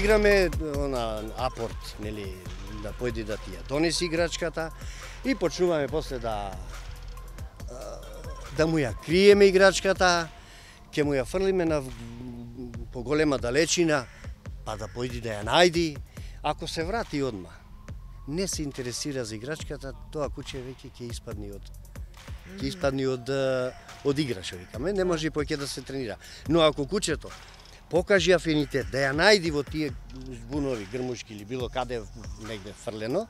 играме апорт, нели, да појди да ти ја донеси играчката и почнуваме после да му ја криеме играчката, ќе му ја фрлиме на поголема далечина, па да појди да ја најди. Ако се врати одма, не се интересира за играчката, тоа куче веќе ќе испадни од игра, што викаме, не може и поќе да се тренира. Но ако кучето покажи афинитет да ја најди во тие збунови, грмушки или било каде негде фрлено,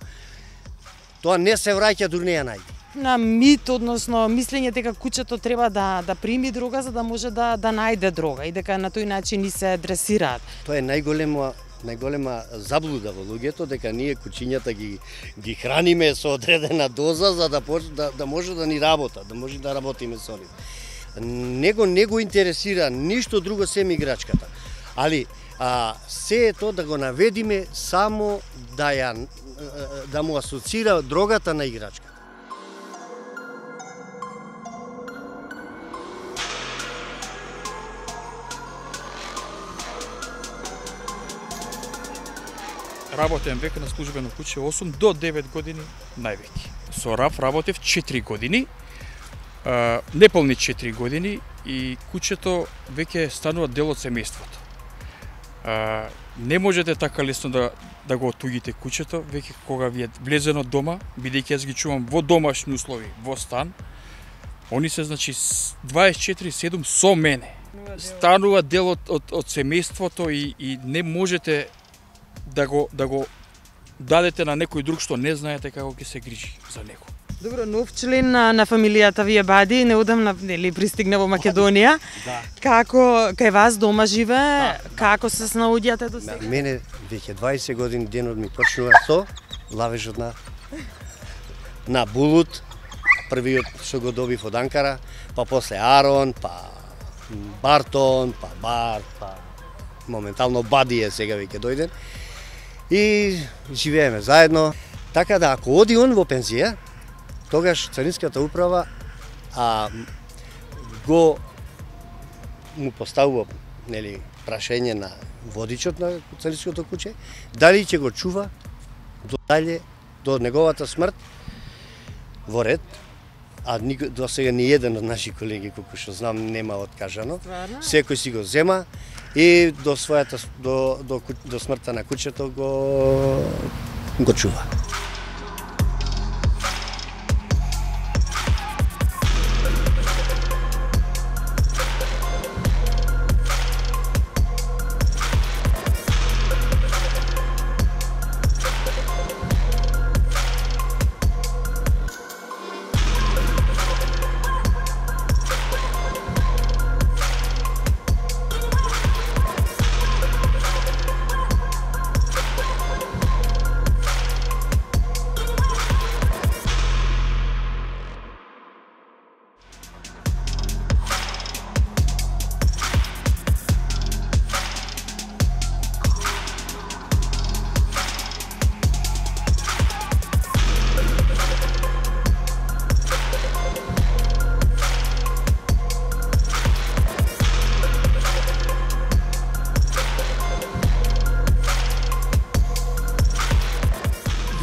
тоа не се враќа дури не ја најди. На мит, односно мислење дека кучето треба да прими дрога за да може да најде дрога и дека на тој начин ни се дресираат. Тоа е најголема заблуда во луѓето, дека ние кучињата ги храниме со одредена доза за да може да ни работа, да може да работиме со нив. Не го интересира ништо друго сем играчката. Али се е тоа да го наведиме само да му асоцира дрогата на играчка. Работев веќе на службено куче 8 до 9 години највеќе. Со РАФ работев 4 години, неполни 4 години и кучето веќе станува дел од семејството. Не можете така лесно да го отуѓите кучето, веќе кога ви е влезено дома, бидејќи јас ги чувам во домашни услови, во стан, они се значи 24/7 со мене. Станува дел од семејството и не можете да го дадете на некој друг што не знаете како ќе се грижи за него. Добро, нов член на фамилијата ви е Бади, неодамна пристигна во Македонија. Да. Како кај вас дома живее? Како се снаоѓате до сега? Мене веќе 20 години денот ми почнува со лавежот на булут, првиот што го добив од Анкара, па после Арон, па Бартон, па Барт, па моментално Бади е сега веќе дојден. И живееме заедно. Така да ако оди он во пензија, тогаш Царинската управа му поставува прашање на водичот на Царинското куче, дали ќе го чува до неговата смрт во ред, а до сега ни еден од наши колеги, колку што знам, нема откажано. Секој си го зема и до смртта на кучето го чува.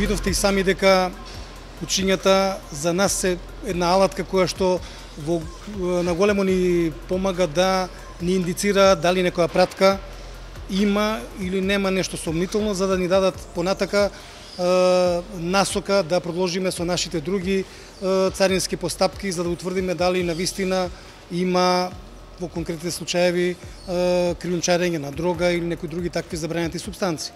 Видовте и сами дека кучињата за нас се една алатка која што на големо ни помага да ни индицира дали некоја пратка има или нема нешто сомнително, за да ни дадат понатака насока да продолжиме со нашите други царински постапки, за да утврдиме дали навистина има во конкретни случаеви кријумчарење на дрога или некои други такви забранети супстанции.